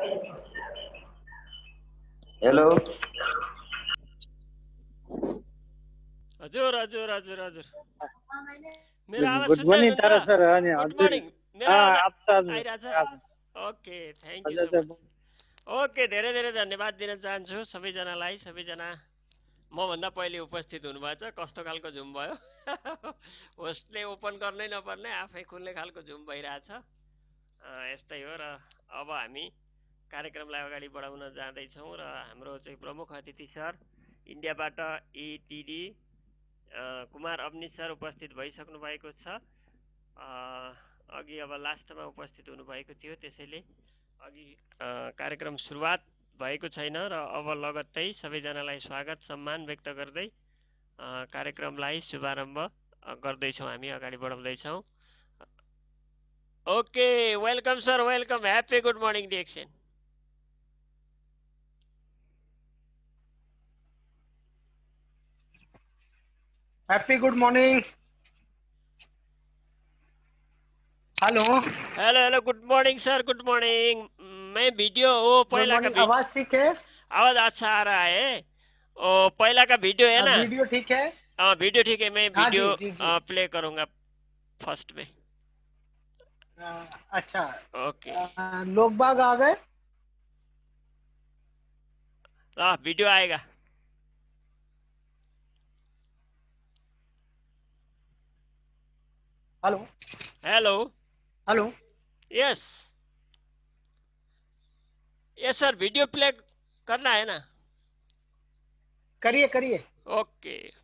Hello. हजुर हजुर हजुर हजुर मेरो आवाज गुड सुन्दै मर्निङ तारा हुनुहुन्छ? सर अनि गुड हजुर मर्निङ। मेरो आवाज आपका आइरहेछ? ओके, थ्याङ्क यू सो हजुर मच। ओके, धेरै धेरै धन्यवाद दिन चाहन्छु सबैजनालाई। सबैजना मभन्दा पहिले उपस्थित हुनुभएछ। कस्तो खालको झुम भयो। होस्टले ओपन गर्नै नपर्ने आफै खुल्ने खालको झुम भइरहेछ। यस्तै हो। र अब हामी कार्यक्रमलाई अगाडि बढाउन जाँदैछौँ र हाम्रो चाहिँ प्रमुख अतिथि सर इन्डियाबाट एटिडी कुमार अवनिश सर उपस्थित भइसक्नु भएको छ। अघि अब लास्टमा उपस्थित हुनुभएको थियो, त्यसैले अघि कार्यक्रम सुरुवात भएको छैन र अब लगत्तै सबैजनालाई स्वागत सम्मान व्यक्त गर्दै कार्यक्रमलाई शुभारम्भ गर्दैछौँ, हामी अगाडि बढाउँदैछौँ। Okay, welcome sir, welcome. Happy good morning डिएक्सन। Happy good morning. Hello hello hello, good morning sir, good morning. मैं वीडियो वो गुड पहला का मॉर्निंग। आवाज ठीक है? आवाज अच्छा आ रहा है। ओ पहला का वीडियो है ना? वीडियो ठीक है? हाँ वीडियो ठीक है। मैं हाँ वीडियो जी जी जी। प्ले करूंगा फर्स्ट में। अच्छा, ओके, लोग बाग आ गए? हाँ वीडियो आएगा। Hello hello. Hello. Yes yes sir, video play करना है ना? करिए करिए। Okay.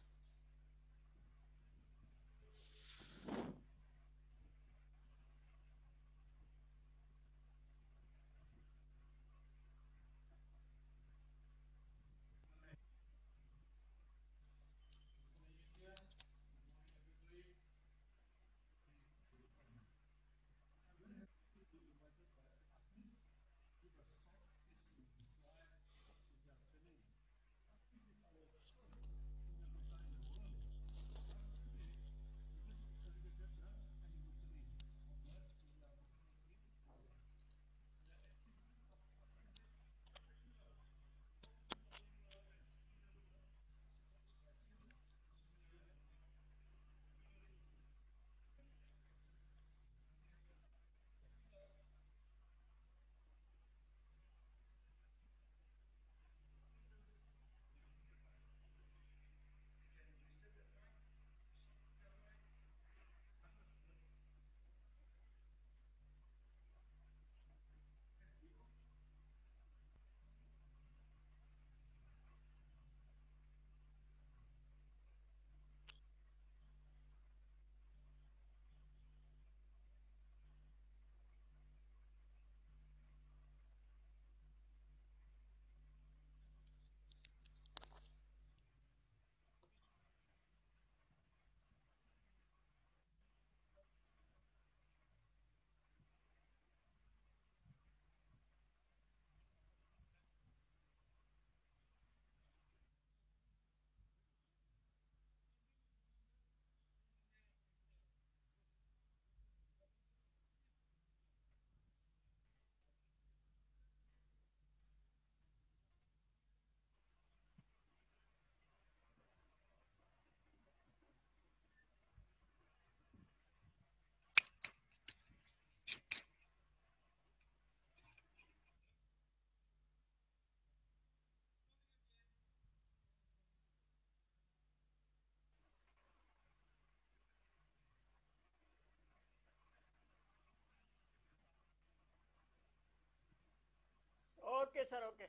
Okay sir, okay.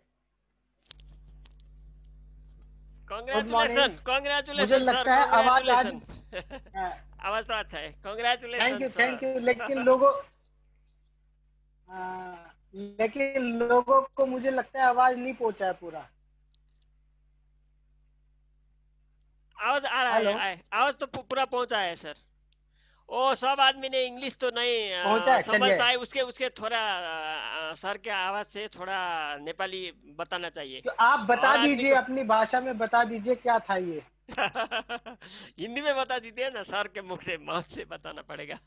Good morning. Congratulation, मुझे कांग्रेचुलेसन सर, लगता है आवाज आज कांग्रेचुलेसन। आवाज तो अच्छा है। Congratulation sir. Thank you. लेकिन लोगों को मुझे लगता है आवाज नहीं पहुंचा है पूरा। आवाज आ रहा हेलो, है, आवाज तो पूरा पहुंचा है सर। ओ सब आदमी ने इंग्लिश तो नहीं पहुंचा है? चलिए। समझता है, उसके उसके थोड़ा सर के आवाज से थोड़ा नेपाली बताना चाहिए। तो आप बता हर आदमी दीजिए, को अपनी भाषा में बता दीजिए क्या था ये। हिंदी में बता दीजिए ना, सर के मुख से, माउथ से बताना पड़ेगा।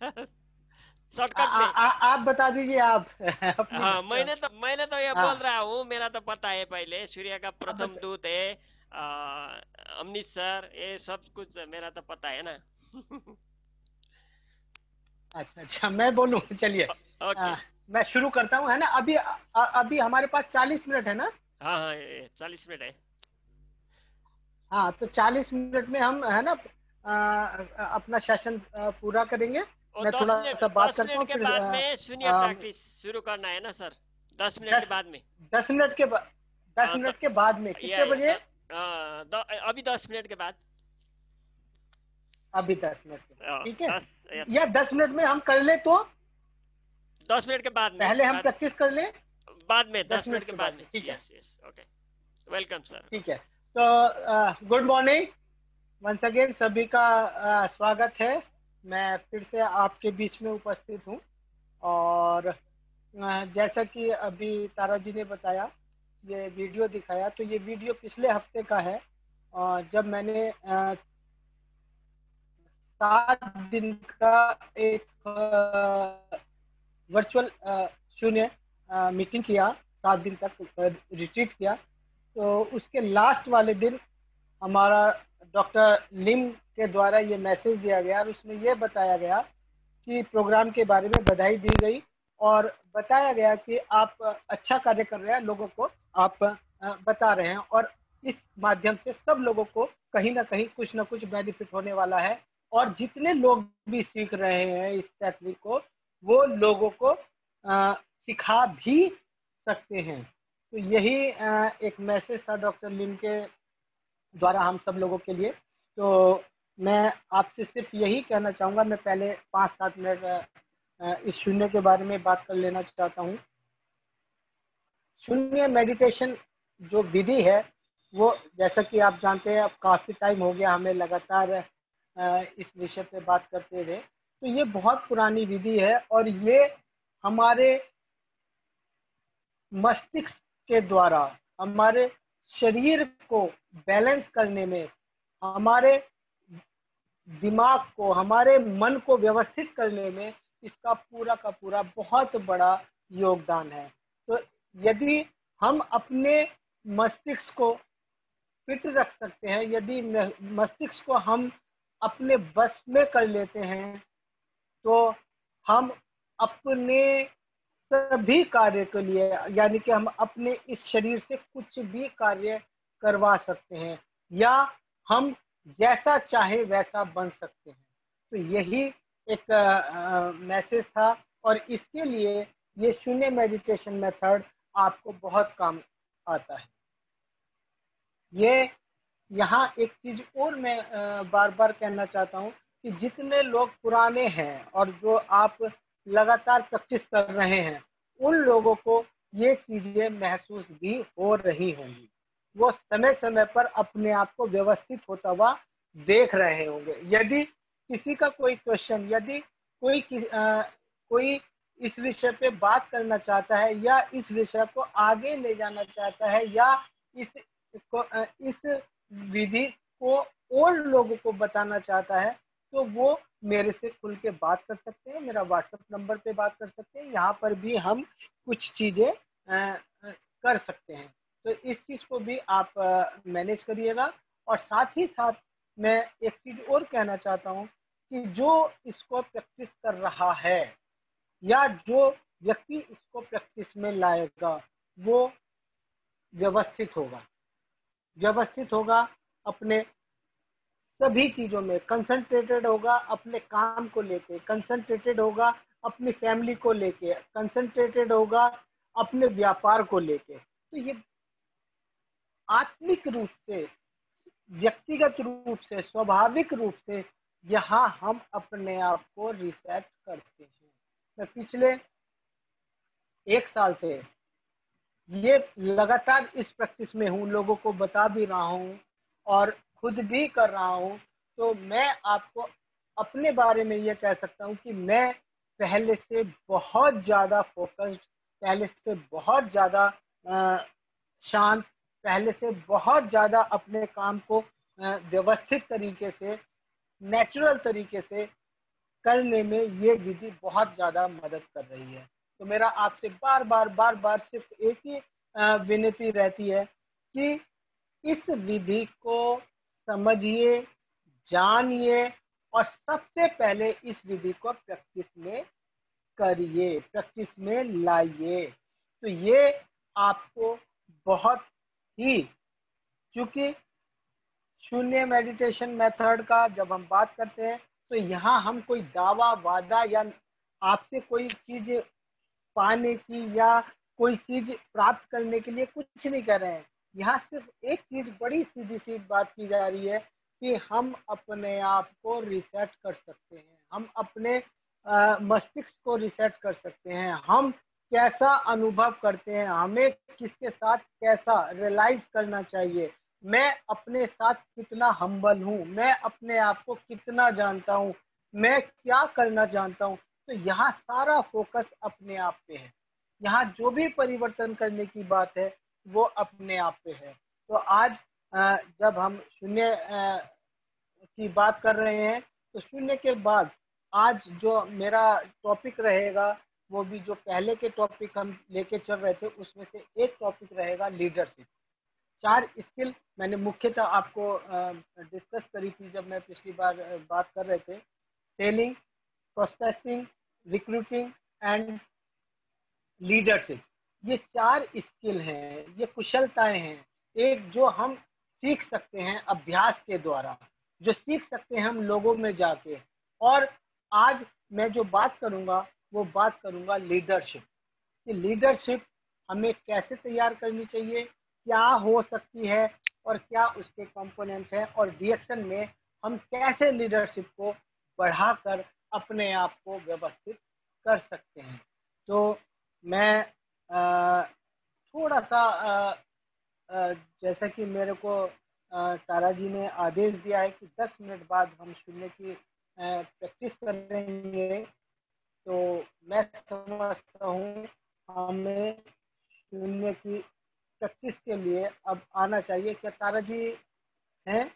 शॉर्टकट में। आप बता दीजिए आप अपनी हाँ, भाषा। मैंने तो ये बोल हाँ, रहा हूँ, मेरा तो पता है पहले, सूर्य का आप प्रथम बता। दूत है अमृतसर, ये सब कुछ मेरा तो पता है ना। अच्छा अच्छा, मैं बोलूँ, चलिए। ओके। मैं शुरू करता हूँ, है ना। अभी अभी हमारे पास 40 मिनट है ना। हाँ हाँ, 40 मिनट है। हाँ, तो 40 मिनट में हम, है ना, अपना सेशन पूरा करेंगे। और मैं दस थोड़ा मिनट सा बात दस करता मिनट हूँ, के फिर बाद में शून्य प्रैक्टिस शुरू करना है ना सर? 10 मिनट के दस बाद में। 10 मिनट के बाद, दस हाँ तो मिनट के बाद में कितने या बजे? अभी 10 मिनट के बाद। अभी 10 मिनट के बाद, ठीक है। 10 या 10 मिनट में हम कर ले तो 10 मिनट के बाद में, पहले हम प्रैक्टिस कर लें। बाद में दस 10 मिनट मिनट के के बाद बाद में। में, ठीक है। Yes yes, okay. Welcome sir, ठीक ओके। है। तो गुड मॉर्निंग वंस अगेन, सभी का स्वागत है। मैं फिर से आपके बीच में उपस्थित हूँ। और जैसा कि अभी तारा जी ने बताया, ये वीडियो दिखाया, तो ये वीडियो पिछले हफ्ते का है। जब मैंने 7 दिन का एक वर्चुअल शून्य मीटिंग किया, 7 दिन तक रिट्रीट किया। तो उसके लास्ट वाले दिन हमारा डॉक्टर लिम के द्वारा ये मैसेज दिया गया, और उसमें ये बताया गया कि प्रोग्राम के बारे में बधाई दी गई, और बताया गया कि आप अच्छा कार्य कर रहे हैं, लोगों को आप बता रहे हैं, और इस माध्यम से सब लोगों को कहीं ना कुछ बेनिफिट होने वाला है। और जितने लोग भी सीख रहे हैं इस टेक्निक को, वो लोगों को सिखा भी सकते हैं। तो यही एक मैसेज था डॉक्टर लिम के द्वारा हम सब लोगों के लिए। तो मैं आपसे सिर्फ यही कहना चाहूँगा। मैं पहले 5-7 मिनट इस शून्य के बारे में बात कर लेना चाहता हूँ। शून्य मेडिटेशन जो विधि है, वो जैसा कि आप जानते हैं, अब काफ़ी टाइम हो गया हमें लगातार इस विषय पे बात करते हुए। तो ये बहुत पुरानी विधि है, और ये हमारे मस्तिष्क के द्वारा हमारे शरीर को बैलेंस करने में, हमारे दिमाग को, हमारे मन को व्यवस्थित करने में इसका पूरा का पूरा बहुत बड़ा योगदान है। तो यदि हम अपने मस्तिष्क को फिट रख सकते हैं, यदि मस्तिष्क को हम अपने बस में कर लेते हैं, तो हम अपने सभी कार्य के लिए, यानी कि हम अपने इस शरीर से कुछ भी कार्य करवा सकते हैं, या हम जैसा चाहे वैसा बन सकते हैं। तो यही एक मैसेज था, और इसके लिए ये शून्य मेडिटेशन मेथड आपको बहुत काम आता है। ये यहाँ एक चीज और मैं बार बार कहना चाहता हूँ कि जितने लोग पुराने हैं और जो आप लगातार प्रैक्टिस कर रहे हैं, उन लोगों को ये चीजें महसूस भी हो रही होंगी। वो समय समय पर अपने आप को व्यवस्थित होता हुआ देख रहे होंगे। यदि किसी का कोई क्वेश्चन, यदि कोई इस विषय पे बात करना चाहता है, या इस विषय को आगे ले जाना चाहता है, या इस विधि को और लोगों को बताना चाहता है, तो वो मेरे से खुल के बात कर सकते हैं। मेरा व्हाट्सएप नंबर पे बात कर सकते हैं। यहाँ पर भी हम कुछ चीजें कर सकते हैं। तो इस चीज को भी आप मैनेज करिएगा। और साथ ही साथ मैं एक चीज और कहना चाहता हूँ कि जो इसको प्रैक्टिस कर रहा है, या जो व्यक्ति इसको प्रैक्टिस में लाएगा, वो व्यवस्थित होगा। व्यवस्थित होगा, अपने सभी चीजों में कंसंट्रेटेड होगा, अपने काम को लेके कंसंट्रेटेड होगा, अपनी फैमिली को लेके कंसंट्रेटेड होगा, अपने व्यापार को लेके। तो ये आत्मिक रूप से, व्यक्तिगत रूप से, स्वाभाविक रूप से यहाँ हम अपने आप को रिसेट करते हैं। मैं पिछले 1 साल से ये लगातार इस प्रैक्टिस में हूँ, लोगों को बता भी रहा हूँ और खुद भी कर रहा हूँ। तो मैं आपको अपने बारे में ये कह सकता हूँ कि मैं पहले से बहुत ज़्यादा फोकस्ड, पहले से बहुत ज़्यादा शांत, पहले से बहुत ज़्यादा अपने काम को व्यवस्थित तरीके से, नेचुरल तरीके से करने में ये विधि बहुत ज्यादा मदद कर रही है। तो मेरा आपसे बार बार सिर्फ एक ही विनती रहती है कि इस विधि को समझिए, जानिए और सबसे पहले इस विधि को प्रैक्टिस में करिए, प्रैक्टिस में लाइए। तो ये आपको बहुत ही, क्योंकि शून्य मेडिटेशन मेथड का जब हम बात करते हैं तो यहाँ हम कोई दावा वादा या आपसे कोई चीज पाने की या कोई चीज प्राप्त करने के लिए कुछ नहीं कर रहे हैं। यहाँ सिर्फ एक चीज, बड़ी सीधी सी बात की जा रही है कि हम अपने आप को रिसेट कर सकते हैं, हम अपने मस्तिष्क को रिसेट कर सकते हैं, हम कैसा अनुभव करते हैं, हमें किसके साथ कैसा रियलाइज करना चाहिए, मैं अपने साथ कितना हम्बल हूँ, मैं अपने आप को कितना जानता हूँ, मैं क्या करना जानता हूँ। तो यहाँ सारा फोकस अपने आप पे है। यहाँ जो भी परिवर्तन करने की बात है वो अपने आप पे है। तो आज जब हम शून्य की बात कर रहे हैं तो शून्य के बाद आज जो मेरा टॉपिक रहेगा वो भी जो पहले के टॉपिक हम लेके चल रहे थे उसमें से एक टॉपिक रहेगा लीडरशिप। 4 स्किल मैंने मुख्यतः आपको डिस्कस करी थी जब मैं पिछली बार बात कर रहे थे। Selling, prospecting, recruiting and leadership. ये 4 स्किल हैं, ये कुशलताएं हैं, एक जो हम सीख सकते हैं अभ्यास के द्वारा, जो सीख सकते हैं हम लोगों में जाके। और आज मैं जो बात करूंगा वो बात करूंगा लीडरशिप, कि लीडरशिप हमें कैसे तैयार करनी चाहिए, क्या हो सकती है और क्या उसके कंपोनेंट हैं, और रिएक्शन में हम कैसे लीडरशिप को बढ़ाकर अपने आप को व्यवस्थित कर सकते हैं। तो मैं थोड़ा सा जैसा कि मेरे को तारा जी ने आदेश दिया है कि 10 मिनट बाद हम शून्य की प्रैक्टिस करेंगे, तो मैं समझता हूँ हमें शून्य की प्रैक्टिस के लिए अब आना चाहिए। क्या तारा जी हैं?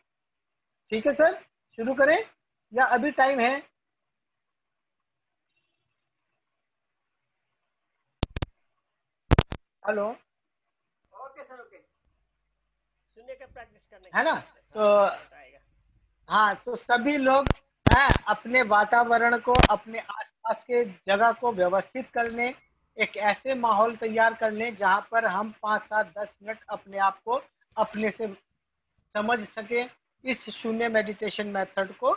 ठीक है सर, शुरू करें या अभी टाइम है? Hello, okay sir, okay. शून्य का प्रैक्टिस करने है के ना? लिए तो बताएगा। हाँ, तो सभी लोग हैं अपने वातावरण को, अपने आसपास के जगह को व्यवस्थित करने, एक ऐसे माहौल तैयार कर लें जहाँ पर हम 5, 7, 10 मिनट अपने आप को अपने से समझ सके, इस शून्य मेडिटेशन मेथड को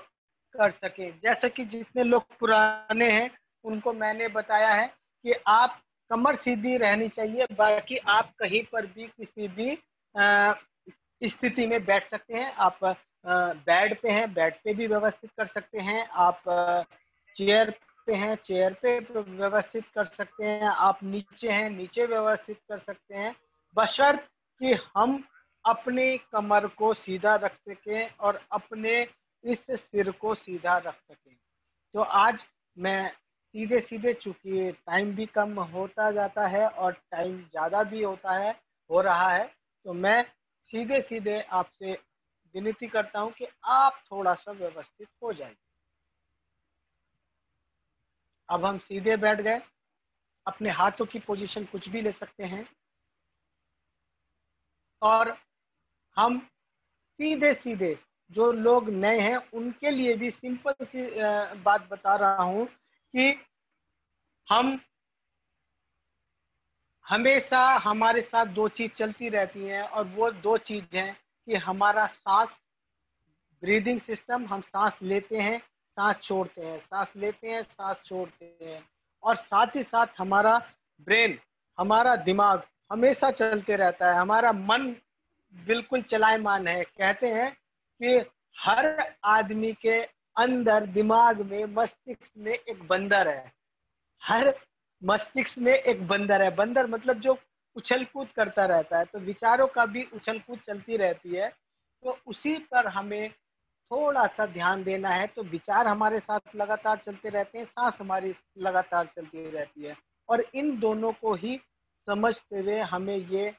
कर सके। जैसे कि जितने लोग पुराने हैं उनको मैंने बताया है कि आप कमर सीधी रहनी चाहिए, बाकी आप कहीं पर भी किसी भी स्थिति में बैठ सकते हैं। आप बेड पे हैं, बेड पे भी व्यवस्थित कर सकते हैं, आप चेयर पे हैं, चेयर पे व्यवस्थित कर सकते हैं, आप नीचे हैं, नीचे व्यवस्थित कर सकते हैं, बशर्त कि हम अपने कमर को सीधा रख सकें और अपने इस सिर को सीधा रख सकें। तो आज मैं सीधे सीधे, चूंकि टाइम भी कम होता जाता है और टाइम ज़्यादा भी होता है, हो रहा है, तो मैं सीधे सीधे आपसे विनती करता हूं कि आप थोड़ा सा व्यवस्थित हो जाइए। अब हम सीधे बैठ गए, अपने हाथों की पोजीशन कुछ भी ले सकते हैं और हम सीधे सीधे, जो लोग नए हैं उनके लिए भी सिंपल सी बात बता रहा हूं कि हम हमेशा, हमारे साथ 2 चीज चलती रहती हैं और वो 2 चीज हैं कि हमारा सांस, ब्रीदिंग सिस्टम, हम सांस लेते हैं, सांस छोड़ते हैं, सांस लेते हैं, सांस छोड़ते हैं, और साथ ही साथ हमारा ब्रेन, हमारा दिमाग हमेशा चलते रहता है, हमारा मन बिल्कुल चलायमान है। कहते हैं कि हर आदमी के अंदर दिमाग में, मस्तिष्क में एक बंदर है, हर मस्तिष्क में एक बंदर है। बंदर मतलब जो उछल कूद करता रहता है, तो विचारों का भी उछल कूद चलती रहती है। तो उसी पर हमें थोड़ा सा ध्यान देना है। तो विचार हमारे साथ लगातार चलते रहते हैं, सांस हमारी लगातार चलती रहती है, और इन दोनों को ही समझते हुए हमें ये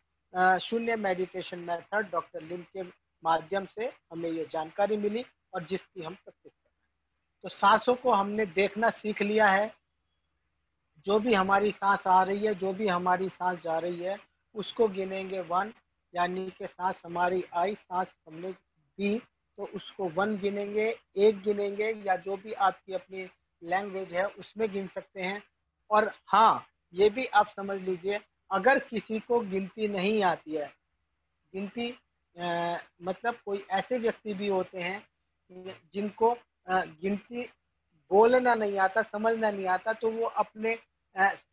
शून्य मेडिटेशन मेथड डॉक्टर लिम के माध्यम से हमें ये जानकारी मिली और जिसकी हम प्रैक्टिस कर रहे हैं। तो सांसों को हमने देखना सीख लिया है। जो भी हमारी सांस आ रही है, जो भी हमारी सांस जा रही है, उसको गिनेंगे 1, यानी कि सांस हमारी आई, सांस हमने दी, तो उसको 1 गिनेंगे, 1 गिनेंगे, या जो भी आपकी अपनी लैंग्वेज है उसमें गिन सकते हैं। और हाँ, ये भी आप समझ लीजिए, अगर किसी को गिनती नहीं आती है, गिनती मतलब कोई ऐसे व्यक्ति भी होते हैं जिनको गिनती बोलना नहीं आता, समझना नहीं आता, तो वो अपने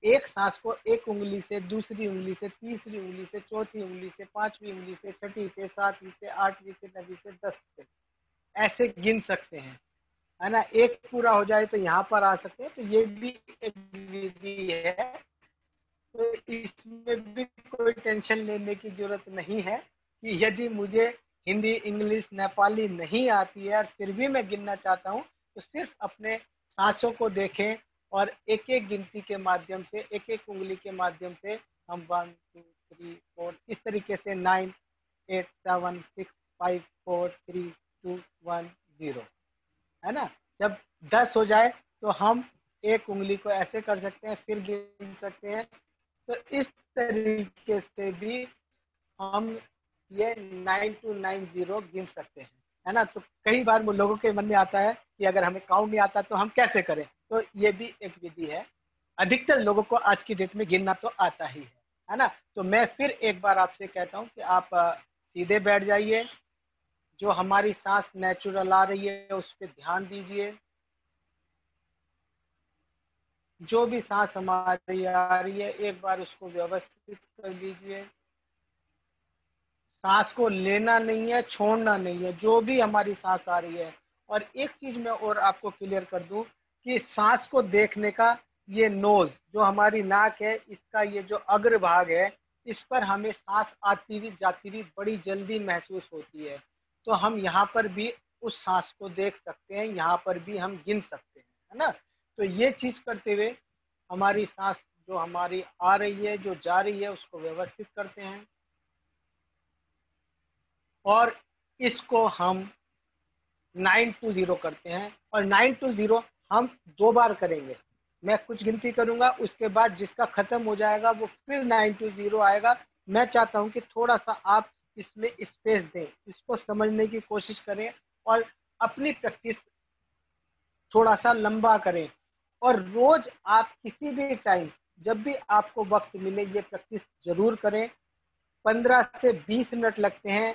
एक सांस को एक उंगली से, दूसरी उंगली से, तीसरी उंगली से, चौथी उंगली से, पांचवी उंगली से, छठी से, सातवीं से, आठवीं से, नवीं से, 10 से ऐसे गिन सकते हैं, है ना। एक पूरा हो जाए तो यहाँ पर आ सकते हैं। तो ये भी एक विधि है। तो इसमें भी कोई टेंशन लेने की जरूरत नहीं है कि यदि मुझे हिंदी, इंग्लिश, नेपाली नहीं आती है और फिर भी मैं गिनना चाहता हूँ, तो सिर्फ अपने सांसों को देखें और एक एक गिनती के माध्यम से, एक एक उंगली के माध्यम से हम 1 2 3 4 इस तरीके से 9 8 7 6 5 4 3 2 1 0, है ना। जब 10 हो जाए तो हम एक उंगली को ऐसे कर सकते हैं, फिर गिन सकते हैं। तो इस तरीके से भी हम ये 9 to 90 गिन सकते हैं, है ना। तो कई बार वो लोगों के मन में आता है कि अगर हमें काउंट नहीं आता तो हम कैसे करें, तो ये भी एक विधि है। अधिकतर लोगों को आज की डेट में गिनना तो आता ही है ना। तो मैं फिर एक बार आपसे कहता हूँ कि आप सीधे बैठ जाइए, जो हमारी सांस नेचुरल आ रही है उस पर ध्यान दीजिए। जो भी सांस हमारी आ रही है एक बार उसको व्यवस्थित कर लीजिए। सांस को लेना नहीं है, छोड़ना नहीं है, जो भी हमारी सांस आ रही है। और एक चीज मैं और आपको क्लियर कर दूं कि सांस को देखने का ये नोज, जो हमारी नाक है, इसका ये जो अग्र भाग है, इस पर हमें सांस आती हुई जाती हुई बड़ी जल्दी महसूस होती है। तो हम यहाँ पर भी उस सांस को देख सकते हैं, यहाँ पर भी हम गिन सकते हैं, है ना। तो ये चीज करते हुए हमारी सांस जो हमारी आ रही है, जो जा रही है, उसको व्यवस्थित करते हैं। और इसको हम 9 to 0 करते हैं। और 9 to 0 हम 2 बार करेंगे। मैं कुछ गिनती करूंगा, उसके बाद जिसका खत्म हो जाएगा वो फिर 9 to 0 आएगा। मैं चाहता हूं कि थोड़ा सा आप इसमें स्पेस दें, इसको समझने की कोशिश करें और अपनी प्रैक्टिस थोड़ा सा लंबा करें। और रोज आप किसी भी टाइम, जब भी आपको वक्त मिले, ये प्रैक्टिस जरूर करें। 15 से 20 मिनट लगते हैं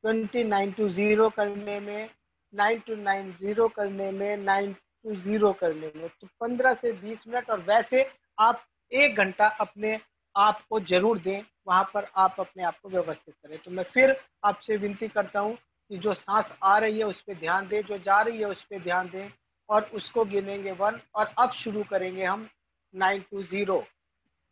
29 to 0 करने में, 9 to 90 करने में, 9 to 0 करने में। तो 15 से 20 मिनट। और वैसे आप 1 घंटा अपने आप को जरूर दें, वहां पर आप अपने आप को व्यवस्थित करें। तो मैं फिर आपसे विनती करता हूं कि जो सांस आ रही है उस पर ध्यान दें, जो जा रही है उस पर ध्यान दें, और उसको गिनेंगे 1। और अब शुरू करेंगे हम 9 to 0।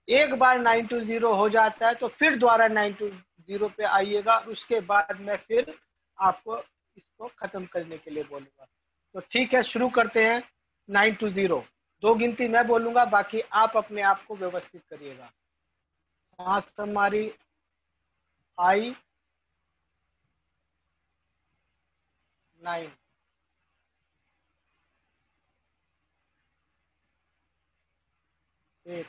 एक बार 9 to 0 हो जाता है तो फिर दोबारा 9 to 0 पे आइएगा। उसके बाद मैं फिर आपको इसको खत्म करने के लिए बोलूंगा। तो ठीक है, शुरू करते हैं 9 to 0। 2 गिनती मैं बोलूंगा, बाकी आप अपने आप को व्यवस्थित करिएगा। सांस हमारी आई, 9, 8,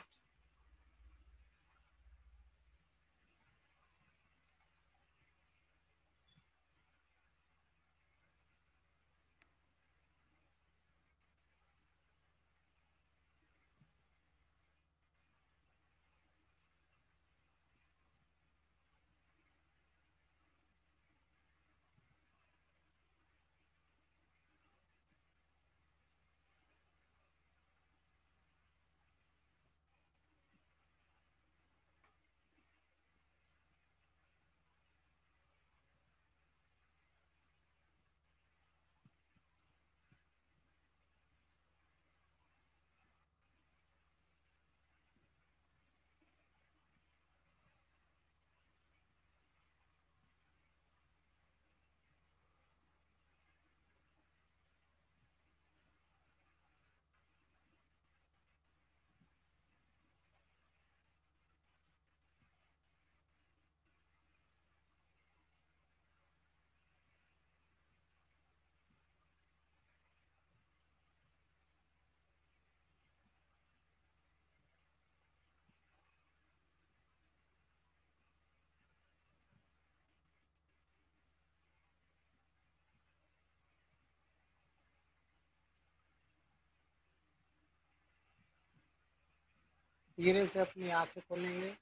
धीरे से अपनी आंखें खोलेंगे,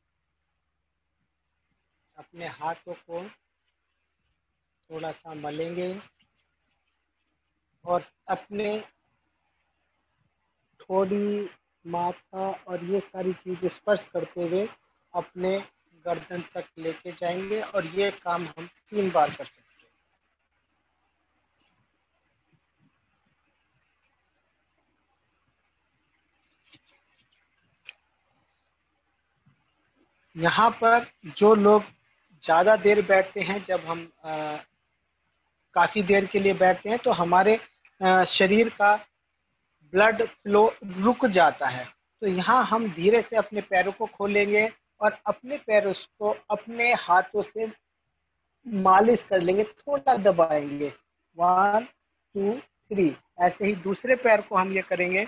अपने हाथों को थोड़ा सा मलेंगे और अपने थोड़ी माथा और ये सारी चीजें स्पर्श करते हुए अपने गर्दन तक लेके जाएंगे और ये काम हम 3 बार कर सकते हैं। यहाँ पर जो लोग ज़्यादा देर बैठते हैं, जब हम काफ़ी देर के लिए बैठते हैं तो हमारे शरीर का ब्लड फ्लो रुक जाता है। तो यहाँ हम धीरे से अपने पैरों को खोलेंगे और अपने पैरों को अपने हाथों से मालिश कर लेंगे, थोड़ा दबाएंगे। 1 2 3, ऐसे ही दूसरे पैर को हम ये करेंगे।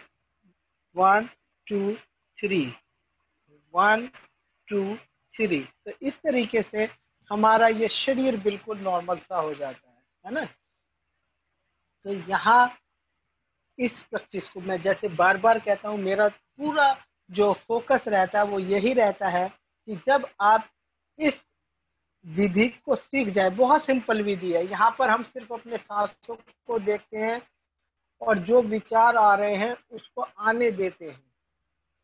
1 2 3, 1 2 3। तो इस तरीके से हमारा ये शरीर बिल्कुल नॉर्मल सा हो जाता है ना। तो यहाँ इस प्रैक्टिस को मैं जैसे बार बार कहता हूँ, मेरा पूरा जो फोकस रहता है वो यही रहता है कि जब आप इस विधि को सीख जाए, बहुत सिंपल विधि है। यहाँ पर हम सिर्फ अपने सांसों को देखते हैं और जो विचार आ रहे हैं उसको आने देते हैं।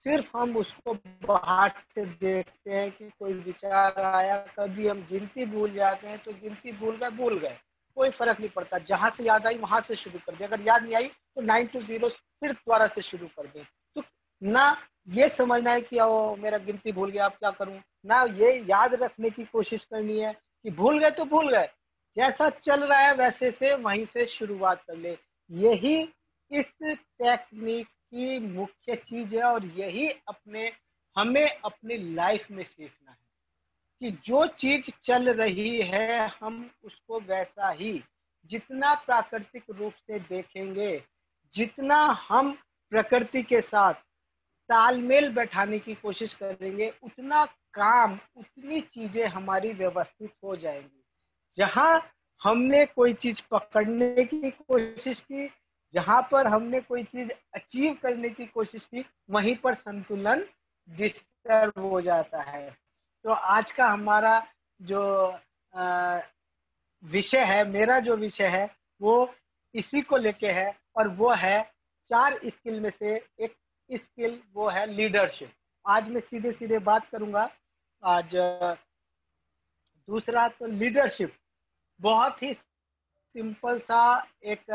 सिर्फ हम उसको बाहर से देखते हैं कि कोई विचार आया, कभी हम गिनती भूल जाते हैं तो गिनती भूल गए, कोई फर्क नहीं पड़ता। जहां से याद आई वहां से शुरू कर दे, अगर याद नहीं आई तो 9 to 0 फिर दोबारा से शुरू कर दे। तो ना ये समझना है कि ओ मेरा गिनती भूल गया, अब क्या करूं, ना ये याद रखने की कोशिश करनी है कि भूल गए तो भूल गए, जैसा चल रहा है वैसे से वहीं से शुरुआत कर ले। यही इस टेक्निक की मुख्य चीज है और यही हमें अपनी लाइफ में सीखना है कि जो चीज चल रही है हम उसको वैसा ही, जितना प्राकृतिक रूप से देखेंगे, जितना हम प्रकृति के साथ तालमेल बैठाने की कोशिश करेंगे, उतना काम, उतनी चीजें हमारी व्यवस्थित हो जाएंगी। जहां हमने कोई चीज पकड़ने की कोशिश की, जहां पर हमने कोई चीज अचीव करने की कोशिश की, वहीं पर संतुलन डिस्टर्ब हो जाता है। तो आज का हमारा जो विषय है, मेरा जो विषय है वो इसी को लेके है और वो है 4 स्किल में से एक स्किल, वो है लीडरशिप। आज मैं सीधे सीधे बात करूंगा। आज दूसरा तो लीडरशिप बहुत ही सिंपल सा एक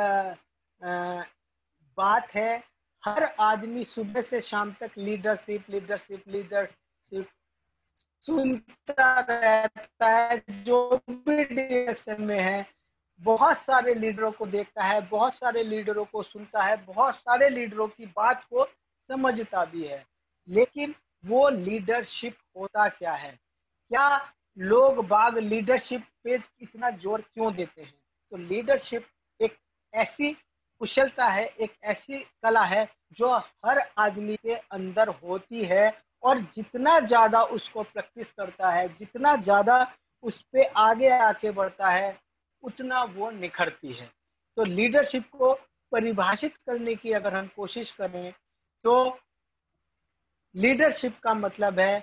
बात है। हर आदमी सुबह से शाम तक लीडरशिप लीडरशिप लीडरशिप सुनता रहता है, जो भी डायरेक्शन में है। बहुत सारे लीडरों को देखता है, बहुत सारे लीडरों को सुनता है, बहुत सारे लीडरों की बात को समझता भी है, लेकिन वो लीडरशिप होता क्या है? क्या लोग बाग लीडरशिप पे इतना जोर क्यों देते हैं? तो लीडरशिप एक ऐसी कुशलता है, एक ऐसी कला है जो हर आदमी के अंदर होती है और जितना ज्यादा उसको प्रैक्टिस करता है, जितना ज्यादा उस पे आगे आके बढ़ता है, उतना वो निखरती है। तो लीडरशिप को परिभाषित करने की अगर हम कोशिश करें तो लीडरशिप का मतलब है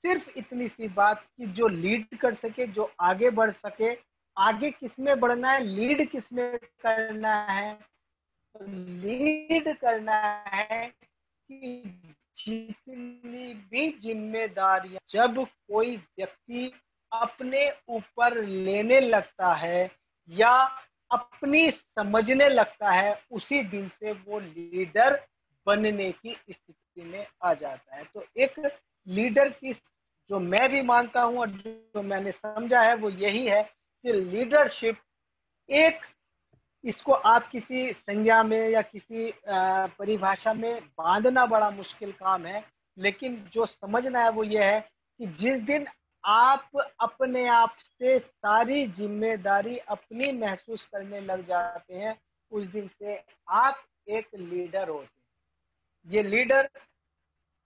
सिर्फ इतनी सी बात कि जो लीड कर सके, जो आगे बढ़ सके। आगे किसमें बढ़ना है, लीड किसमें करना है? तो लीड करना है कि जितनी भी जिम्मेदारियां जब कोई व्यक्ति अपने ऊपर लेने लगता है या अपनी समझने लगता है, उसी दिन से वो लीडर बनने की स्थिति में आ जाता है। तो एक लीडर की, जो मैं भी मानता हूं और जो मैंने समझा है, वो यही है कि लीडरशिप एक, इसको आप किसी संज्ञा में या किसी परिभाषा में बांधना बड़ा मुश्किल काम है, लेकिन जो समझना है वो ये है कि जिस दिन आप अपने आप से सारी जिम्मेदारी अपनी महसूस करने लग जाते हैं, उस दिन से आप एक लीडर होते हैं। ये लीडर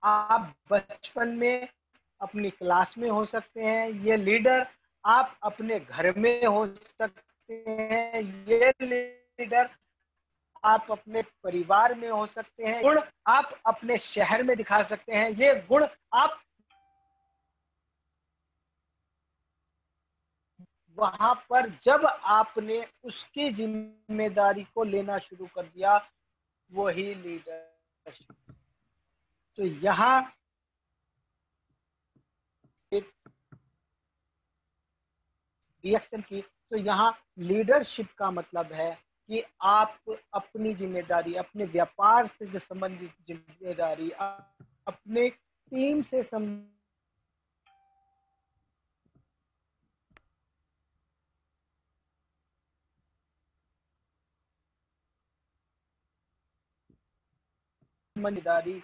आप बचपन में अपनी क्लास में हो सकते हैं, ये लीडर आप अपने घर में हो सकते हैं, ये लीडर आप अपने परिवार में हो सकते हैं, गुण आप अपने शहर में दिखा सकते हैं, ये गुण आप वहां पर जब आपने उसकी जिम्मेदारी को लेना शुरू कर दिया, वही लीडरशिप। तो यहाँ एक रिएक्शन की, तो यहाँ लीडरशिप का मतलब है कि आप अपनी जिम्मेदारी, अपने व्यापार से जो संबंधित जिम्मेदारी, अपने टीम से जिम्मेदारी,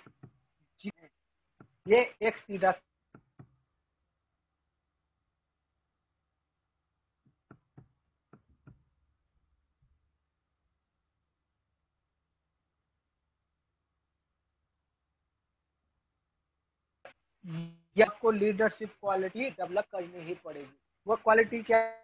ये एक सीधा ये आपको लीडरशिप क्वालिटी डेवलप करनी ही पड़ेगी। वो क्वालिटी क्या है?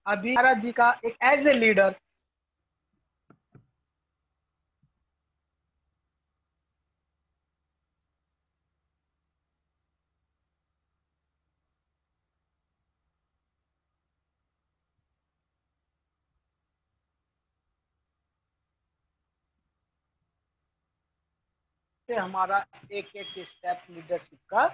अभी महाराज जी का एक एज ए लीडर से हमारा एक एक स्टेप लीडरशिप का